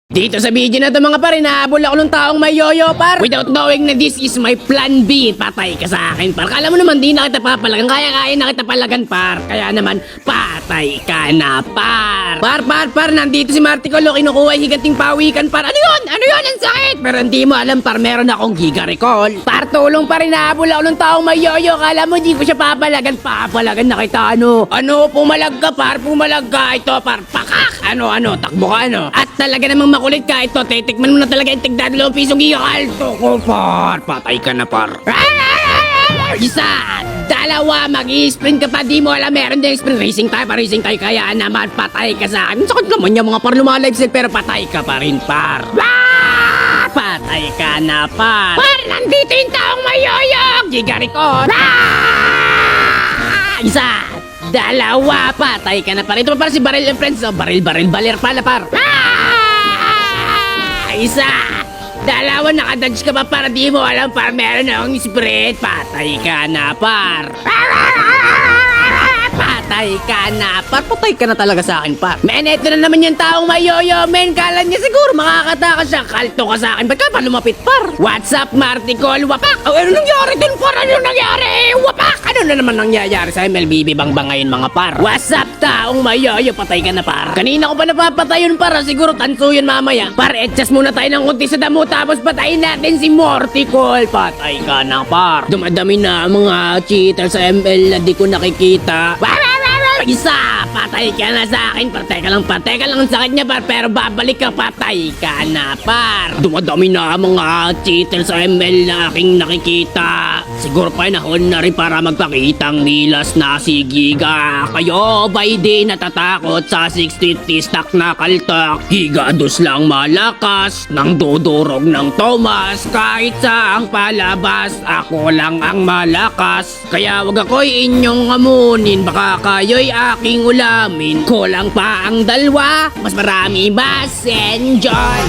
Dito sa video na to mga par, hinahabol ako ng taong may yoyo par. Without knowing na this is my plan B, patay ka sa akin par. Kala mo naman di na kita papalagan, kaya na kita palagan par. Kaya naman, patay ka na par. Par, nandito si Marticolo, kinukuha yung higanting pawikan par. Ano yun? Ang sakit! Pero hindi mo alam par, meron akong giga recall. Par, tulong par, hinahabol ako ng taong may yoyo. Kala mo di ko siya papalagan na kita pumalag ka par, ito par, pakak! Takbo ka At talaga namang makulit ka ito, titikman mo na talaga yung tigdadalawang pisong gigakalto ko par. Patay ka na par. Isa, dalawa, mag-i-sprint ka pa, di mo alam, meron din sprint. Racing tayo, kaya naman patay ka sa akin. Sakit naman niya mga par, lumalive sila, pero patay ka pa rin par. Patay ka na par. Par, nandito yung taong mayoyog, gigarikot. Isa, dalawa, patay ka na par. Ito pa para si Baril and Friends, balir pala par. Isa, dalawa, nakadodge ka pa para di mo alam par, meron akong sprint. Patay ka na par. Patay ka na par. Patay ka na talaga sa akin par. Men, eto na naman yung taong may yoyo. Men, kala niya siguro makakatakas siya. Kalto ka sa akin. Ba't ka pa lumapit par? What's up, Marticol? Wapak! Ano nangyari dun par? Ano nangyari? Wapak! Ano na naman nangyayari sa MLBB Bang ngayon mga par? What's up, taong may yoyo? Patay ka na par. Kanina ko pa napapatay yun par. Siguro tanso yun mamaya. Par, etchas muna tayo ng kunti sa damo. Tapos patayin natin si Marticol. Patay ka na par. Dumadami na mga cheater sa ML na di ko nakikita. Isa, patay ka na sa akin. Patay ka lang ang sakit niya par. Pero babalik ka, patay ka na par. Dumadami na mga cheater sa ML na aking nakikita. Siguro panahon na rin para magpakitang milas na si Giga. Kayo ba'y di natatakot sa 650 stack na kaltak? Giga dos lang malakas nang dudurog ng Thomas. Kahit saang palabas, ako lang ang malakas. Kaya wag ako'y inyong amunin, baka kayo'y aking ulamin. Kulang pa ang dalawa, mas marami mas enjoy.